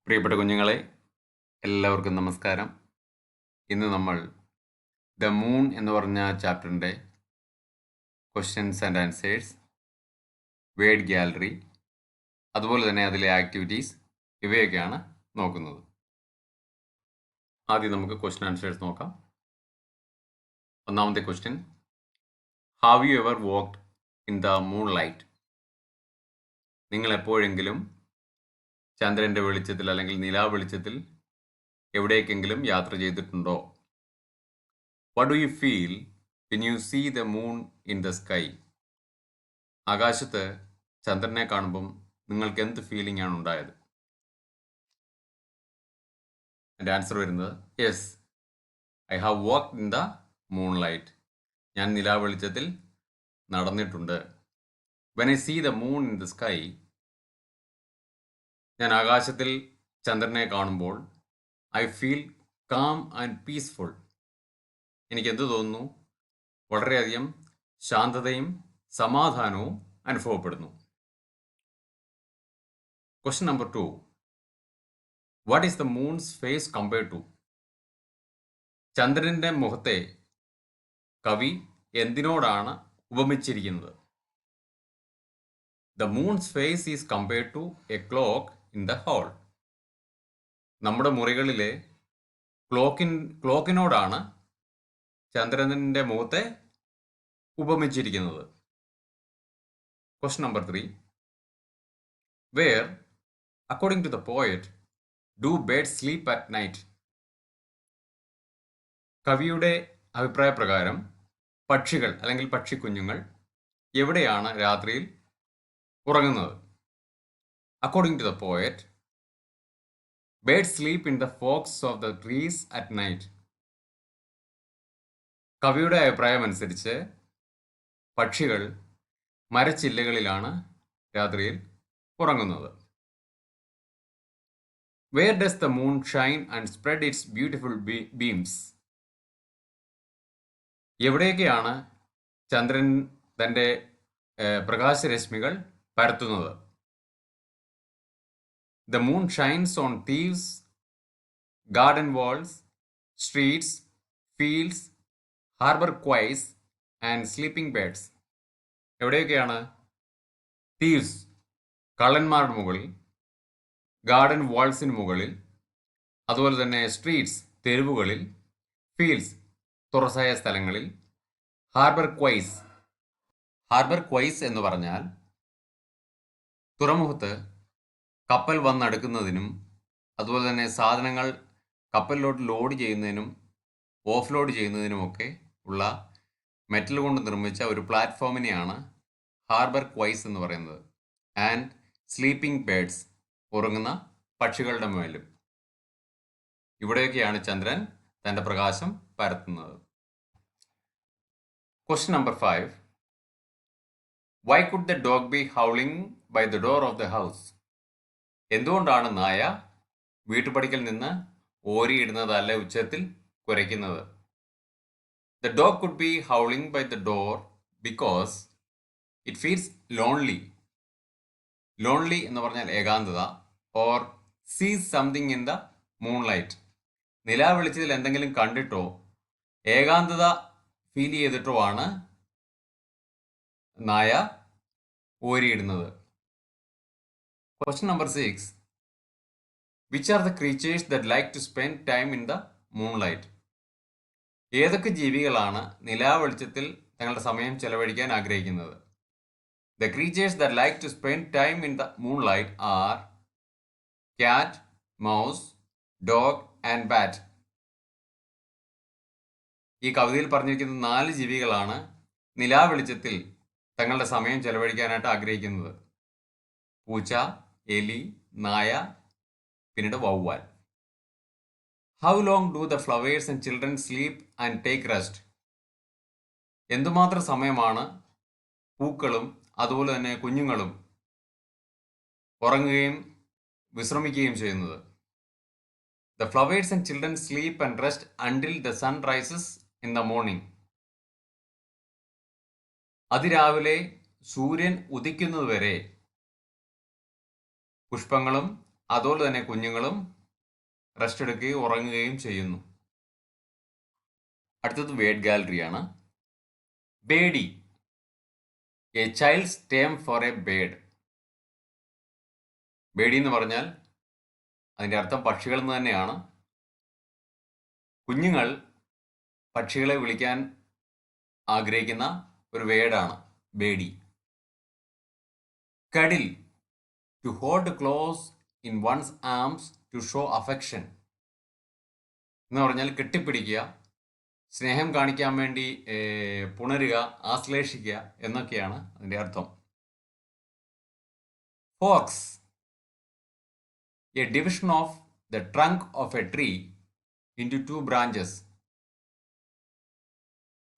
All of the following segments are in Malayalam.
പ്രിയപ്പെട്ട കുഞ്ഞുങ്ങളെ, എല്ലാവർക്കും നമസ്കാരം. ഇന്ന് നമ്മൾ ദ മൂൺ എന്ന് പറഞ്ഞ ചാപ്റ്ററിൻ്റെ questions and answers, word gallery, അതുപോലെ തന്നെ അതിലെ ആക്ടിവിറ്റീസ് ഇവയൊക്കെയാണ് നോക്കുന്നത്. ആദ്യം നമുക്ക് ക്വസ്റ്റ്യൻ ആൻസേഴ്സ് നോക്കാം. ഒന്നാമത്തെ question: have you ever walked in the moon light? നിങ്ങൾ എപ്പോഴെങ്കിലും ചന്ദ്രൻ്റെ വെളിച്ചത്തിൽ അല്ലെങ്കിൽ നിലാ വെളിച്ചത്തിൽ എവിടേക്കെങ്കിലും യാത്ര ചെയ്തിട്ടുണ്ടോ? What do you feel when you see the moon in the sky? ആകാശത്ത് ചന്ദ്രനെ കാണുമ്പം നിങ്ങൾക്ക് എന്ത് ഫീലിംഗ് ആണ് ഉണ്ടായത്? എൻ്റെ ആൻസർ വരുന്നത് yes, I have walked in the moonlight. ഞാൻ നിലാ വെളിച്ചത്തിൽ നടന്നിട്ടുണ്ട്. When I see the moon in the sky, ഞാൻ ആകാശത്തിൽ ചന്ദ്രനെ കാണുമ്പോൾ I feel calm and peaceful. എനിക്ക് എന്ത് തോന്നുന്നു? വളരെയധികം ശാന്തതയും സമാധാനവും അനുഭവപ്പെടുന്നു. Question number 2: what is the moon's face compared to? ചന്ദ്രൻ്റെ മുഖത്തെ കവി എന്തിനോടാണ് ഉപമിച്ചിരിക്കുന്നത്? The moon's face is compared to a clock in the hall. നമ്മുടെ മുറികളിലെ ക്ലോക്കിനോടാണ് ചന്ദ്രൻ്റെ മുഖത്തെ ഉപമിച്ചിരിക്കുന്നത്. Question number 3: where, according to the poet, do birds sleep at night? കവിയുടെ അഭിപ്രായ പ്രകാരം പക്ഷികൾ അല്ലെങ്കിൽ പക്ഷിക്കുഞ്ഞുങ്ങൾ എവിടെയാണ് രാത്രിയിൽ ഉറങ്ങുന്നത്? According to the poet, birds sleep in the forks of the trees at night. കവിയുടെ അഭിപ്രായം അനുസരിച്ച് പക്ഷികൾ മരച്ചില്ലകളിലാണ് രാത്രിയിൽ ഉറങ്ങുന്നത്. Where does the moon shine and spread its beautiful beams? എവിടെയൊക്കെയാണ് ചന്ദ്രൻ തൻ്റെ പ്രകാശരശ്മികൾ പരത്തുന്നത്? The moon shines on thieves, garden walls, streets, fields, harbour ക്വൈസ് and sleeping birds. എവിടെയൊക്കെയാണ്? തീവ്സ്, കള്ളന്മാരുടെ മുകളിൽ, ഗാർഡൻ വാൾസിന് മുകളിൽ, അതുപോലെ തന്നെ സ്ട്രീറ്റ്സ്, തെരുവുകളിൽ, ഫീൽഡ്സ്, തുറസായ സ്ഥലങ്ങളിൽ, ഹാർബർ ക്വൈസ് എന്ന് പറഞ്ഞാൽ തുറമുഖത്ത് കപ്പൽ വന്നടുക്കുന്നതിനും അതുപോലെ തന്നെ സാധനങ്ങൾ കപ്പലിലോട്ട് ലോഡ് ചെയ്യുന്നതിനും ഓഫ് ലോഡ് ചെയ്യുന്നതിനുമൊക്കെ ഉള്ള മെറ്റൽ കൊണ്ട് നിർമ്മിച്ച ഒരു പ്ലാറ്റ്ഫോമിനെയാണ് ഹാർബർ ക്വൈസ് എന്ന് പറയുന്നത്. ആൻഡ് സ്ലീപ്പിംഗ് ബേർഡ്സ്, ഉറങ്ങുന്ന പക്ഷികളുടെ മേലും. ഇവിടെയൊക്കെയാണ് ചന്ദ്രൻ തൻ്റെ പ്രകാശം പരത്തുന്നത്. Question number 5: why could the dog be howling by the door of the house? എന്തുകൊണ്ടാണ് നായ വീട്ടുപടിക്കൽ നിന്ന് ഓരിയിടുന്നത് അല്ലെ ഉച്ചത്തിൽ കുരയ്ക്കുന്നത്? The dog could be howling by the door because it feels lonely. Lonely എന്ന് പറഞ്ഞാൽ ഏകാന്തത. Or sees something in the moonlight. നിലാ വെളിച്ചത്തിൽ എന്തെങ്കിലും കണ്ടിട്ടോ ഏകാന്തത ഫീൽ ചെയ്തിട്ടോ ആണ് നായ ഓരിയിടുന്നത്. Question number 6: which are the creatures that like to spend time in the moonlight? ഏതൊക്കെ ജീവികളാണ് നിലാ വെളിച്ചത്തിൽ തങ്ങളുടെ സമയം ചെലവഴിക്കാൻ ആഗ്രഹിക്കുന്നത്? The creatures that like to spend time in the moonlight are cat, mouse, dog and bat. ഈ കവിതയിൽ പറഞ്ഞിരിക്കുന്ന 4 ജീവികളാണ് നിലാ വെളിച്ചത്തിൽ തങ്ങളുടെ സമയം ചെലവഴിക്കാനായിട്ട് ആഗ്രഹിക്കുന്നത്: പൂച്ച, എലി, നായ, പിന്നീട് വവ്വാൽ. How long do the flowers and children sleep and take rest? എന്തുമാത്രം സമയമാണ് പൂക്കളും അതുപോലെ തന്നെ കുഞ്ഞുങ്ങളും ഉറങ്ങുകയും വിശ്രമിക്കുകയും ചെയ്യുന്നത്? The flowers and children sleep and rest until the sun rises in the morning. അതിരാവിലെ സൂര്യൻ ഉദിക്കുന്നതുവരെ പുഷ്പങ്ങളും അതുപോലെ തന്നെ കുഞ്ഞുങ്ങളും റെസ്റ്റ് എടുക്കുകയും ഉറങ്ങുകയും ചെയ്യുന്നു. അടുത്തത് വേർഡ് ഗാലറിയാണ്. Birdie, a child's term for a bird. Birdie എന്ന് പറഞ്ഞാൽ അതിൻ്റെ അർത്ഥം പക്ഷികൾ എന്ന് തന്നെയാണ്. കുഞ്ഞുങ്ങൾ പക്ഷികളെ വിളിക്കാൻ ആഗ്രഹിക്കുന്ന ഒരു വേർഡാണ് birdie. Cuddle, to hold close in one's arms to show affection എന്ന് പറഞ്ഞാൽ കെട്ടിപ്പിടിക്കുക, സ്നേഹം കാണിക്കാൻ വേണ്ടി പുണരുക, ആശ്ലേഷിക്കുക എന്നൊക്കെയാണ് അതിൻ്റെ അർത്ഥം. Forks, a division of the trunk of a tree into 2 branches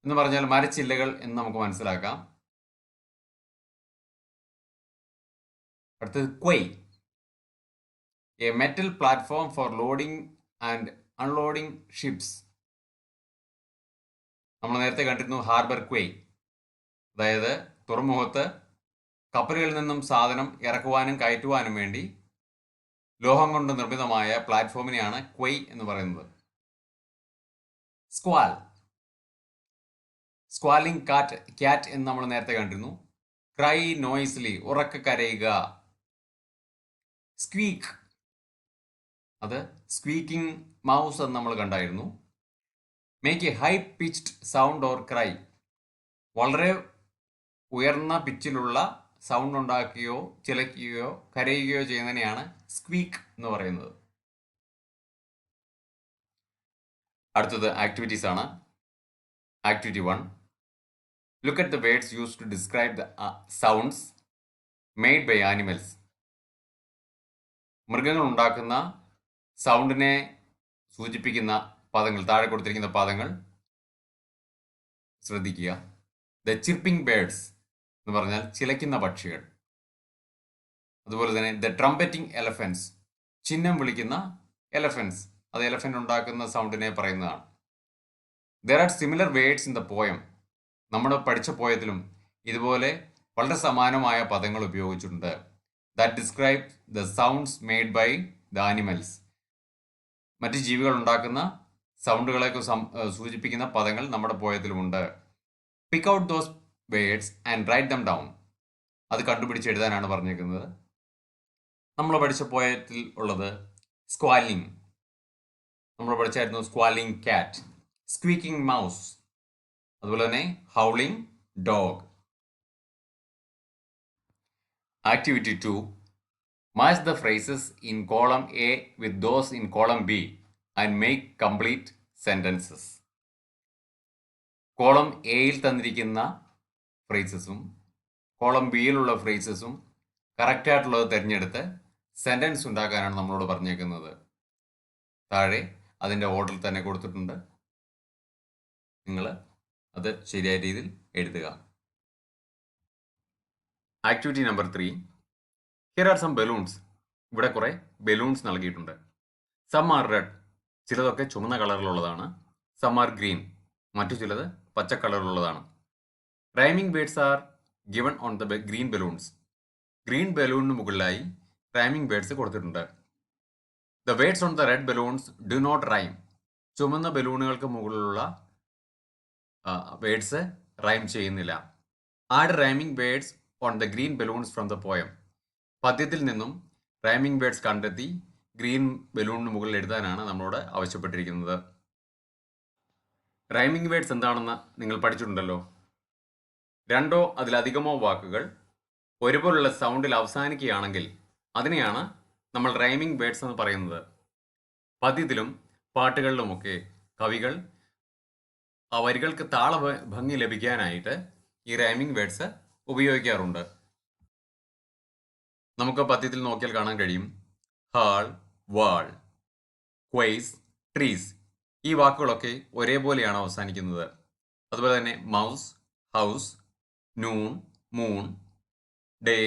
എന്ന് പറഞ്ഞാൽ മരച്ചില്ലകൾ എന്ന് നമുക്ക് മനസ്സിലാക്കാം. അടുത്തത് quay, a metal platform for loading and unloading ships. നമ്മൾ നേരത്തെ കണ്ടിരുന്നു ഹാർബർ ക്വേ, അതായത് തുറമുഖത്ത് കപ്പലുകളിൽ നിന്നും സാധനം ഇറക്കുവാനും കയറ്റുവാനും വേണ്ടി ലോഹം കൊണ്ട് നിർമ്മിതമായ പ്ലാറ്റ്ഫോമിനെയാണ് ക്വൈ എന്ന് പറയുന്നത്. സ്ക്വാൽ, സ്ക്വാലിംഗ് ക്യാറ്റ് എന്ന് നമ്മൾ നേരത്തെ കണ്ടിരുന്നു. ക്രൈ നോയ്സ്ലി, ഉറക്കെ കരയുക. സ്ക്വീക്ക്, അത് സ്ക്വീക്കിംഗ് മൗസ് എന്ന് നമ്മൾ കണ്ടായിരുന്നു. Make A high pitched sound or cry, വളരെ ഉയർന്ന പിച്ചിലുള്ള സൗണ്ട് ഉണ്ടാക്കുകയോ ചിലയ്ക്കുകയോ കരയുകയോ ചെയ്യുന്നതിനെയാണ് സ്ക്വീക്ക് എന്ന് പറയുന്നത്. അടുത്തത് ആക്ടിവിറ്റീസ് ആണ്. Activity 1, look at the words used to describe the sounds made by animals. മൃഗങ്ങൾ ഉണ്ടാക്കുന്ന സൗണ്ടിനെ സൂചിപ്പിക്കുന്ന പദങ്ങൾ, താഴെ കൊടുത്തിരിക്കുന്ന പദങ്ങൾ ശ്രദ്ധിക്കുക. ദ ചിർപ്പിംഗ് ബേർഡ്സ് എന്ന് പറഞ്ഞാൽ ചിലയ്ക്കുന്ന പക്ഷികൾ. അതുപോലെ തന്നെ ദ ട്രംപറ്റിംഗ് എലഫൻസ്, ചിഹ്നം വിളിക്കുന്ന എലഫൻസ്, അത് എലഫന്റ് ഉണ്ടാക്കുന്ന സൗണ്ടിനെ പറയുന്നതാണ്. There are similar words in the poem. നമ്മൾ പഠിച്ച പോയത്തിലും ഇതുപോലെ വളരെ സമാനമായ പദങ്ങൾ ഉപയോഗിച്ചിട്ടുണ്ട്. That describe the sounds made by the animals. മറ്റ് ജീവികൾ ഉണ്ടാക്കുന്ന സൗണ്ടുകളെ സൂചിപ്പിക്കുന്ന പദങ്ങൾ നമ്മുടെ പോയത്തിലുമുണ്ട്. Pick out those words and write them down. അത് കണ്ടുപിടിച്ച് എഴുതാനാണ് പറഞ്ഞിരിക്കുന്നത്. നമ്മൾ പഠിച്ച പോയത്തിൽ ഉള്ളത് സ്ക്വാലിംഗ്, നമ്മൾ പഠിച്ചായിരുന്നു സ്ക്വാലിംഗ് ക്യാറ്റ്, സ്ക്വീക്കിംഗ് മൗസ്, അതുപോലെ തന്നെ howling dog. Activity 2, match the phrases in column A with those in column B and make complete sentences. Column എയിൽ തന്നിരിക്കുന്ന ഫ്രേസസും കോളം ബിയിലുള്ള ഫ്രേസസും കറക്റ്റായിട്ടുള്ളത് തിരഞ്ഞെടുത്ത് സെൻറ്റൻസ് ഉണ്ടാക്കാനാണ് നമ്മളോട് പറഞ്ഞേക്കുന്നത്. താഴെ അതിൻ്റെ ഓർഡറിൽ തന്നെ കൊടുത്തിട്ടുണ്ട്. നിങ്ങൾ അത് ശരിയായ രീതിയിൽ എഴുതുക. Activity number 3, here are some balloons. ഇവിടെ കുറേ ബലൂൺസ് നൽകിയിട്ടുണ്ട്. സം ആർ റെഡ്, ചിലതൊക്കെ ചുമന്ന കളറിലുള്ളതാണ്. സം ആർ ഗ്രീൻ, മറ്റു ചിലത് പച്ച കളറിലുള്ളതാണ്. Rhyming words are given on the green balloons. Green ബലൂണിന് മുകളിലായി റൈമിംഗ് വേർഡ്സ് കൊടുത്തിട്ടുണ്ട്. The words on the red balloons do not rhyme. ചുമന്ന ബലൂണുകൾക്ക് മുകളിലുള്ള വേർഡ്സ് റൈം ചെയ്യുന്നില്ല. Add rhyming words on the green balloons from the poem. പദ്യത്തിൽ നിന്നും റൈമിംഗ് വേർഡ്സ് കണ്ടെത്തി ഗ്രീൻ ബലൂണിന് മുകളിൽ എഴുതാനാണ് നമ്മളോട് ആവശ്യപ്പെട്ടിരിക്കുന്നത്. റൈമിംഗ് വേർഡ്സ് എന്താണെന്ന് നിങ്ങൾ പഠിച്ചിട്ടുണ്ടല്ലോ. രണ്ടോ അതിലധികമോ വാക്കുകൾ ഒരുപോലുള്ള സൗണ്ടിൽ അവസാനിക്കുകയാണെങ്കിൽ അതിനെയാണ് നമ്മൾ റൈമിംഗ് വേർഡ്സ് എന്ന് പറയുന്നത്. പദ്യത്തിലും പാട്ടുകളിലുമൊക്കെ കവികൾ ആ വരികൾക്ക് താള ഭംഗി ലഭിക്കാനായിട്ട് ഈ റൈമിംഗ് വേർഡ്സ് ഉപയോഗിക്കാറുണ്ട്. നമുക്ക് പദ്യത്തിൽ നോക്കിയാൽ കാണാൻ കഴിയും ഹാൾ, വാൾ, ക്വൈസ്, ട്രീസ്. ഈ വാക്കുകളൊക്കെ ഒരേപോലെയാണ് അവസാനിക്കുന്നത്. അതുപോലെ തന്നെ mouse, house, noon, moon, day,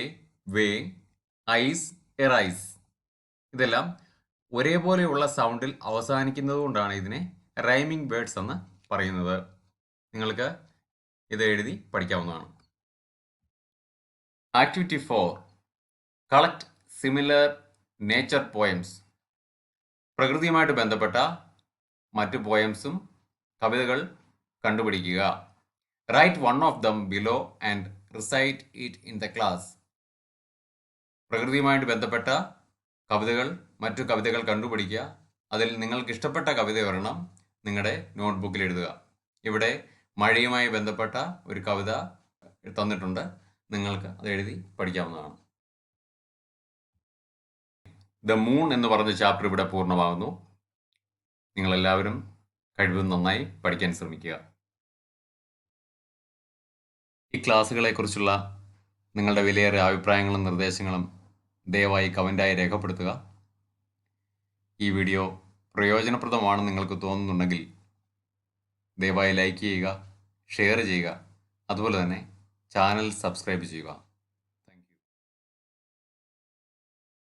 way, eyes, arise. ഇതെല്ലാം ഒരേപോലെയുള്ള സൗണ്ടിൽ അവസാനിക്കുന്നത് കൊണ്ടാണ് ഇതിനെ റൈമിംഗ് വേർഡ്സ് എന്ന് പറയുന്നത്. നിങ്ങൾക്ക് ഇത് എഴുതി പഠിക്കാവുന്നതാണ്. Activity 4, collect similar nature poems. പ്രകൃതിയുമായിട്ട് ബന്ധപ്പെട്ട മറ്റ് പോയംസും കവിതകൾ കണ്ടുപിടിക്കുക. Write one of them below and recite it in the class. പ്രകൃതിയുമായിട്ട് ബന്ധപ്പെട്ട കവിതകൾ, മറ്റു കവിതകൾ കണ്ടുപിടിക്കുക. അതിൽ നിങ്ങൾക്ക് ഇഷ്ടപ്പെട്ട കവിത ഒരെണ്ണം നിങ്ങളുടെ നോട്ട്ബുക്കിൽ എഴുതുക. ഇവിടെ മഴയുമായി ബന്ധപ്പെട്ട ഒരു കവിത തന്നിട്ടുണ്ട്. നിങ്ങൾക്ക് അത് എഴുതി പഠിക്കാവുന്നതാണ്. ദ മൂൺ എന്ന് പറഞ്ഞ ചാപ്റ്റർ ഇവിടെ പൂർണ്ണമാകുന്നു. നിങ്ങളെല്ലാവരും കഴിവതും നന്നായി പഠിക്കാൻ ശ്രമിക്കുക. ഈ ക്ലാസ്സുകളെക്കുറിച്ചുള്ള നിങ്ങളുടെ വിലയേറിയ അഭിപ്രായങ്ങളും നിർദ്ദേശങ്ങളും ദയവായി കമൻറ്റായി രേഖപ്പെടുത്തുക. ഈ വീഡിയോ പ്രയോജനപ്രദമാണെന്ന് നിങ്ങൾക്ക് തോന്നുന്നുണ്ടെങ്കിൽ ദയവായി ലൈക്ക് ചെയ്യുക, ഷെയർ ചെയ്യുക, അതുപോലെ തന്നെ ചാനൽ സബ്സ്ക്രൈബ് ചെയ്യുക.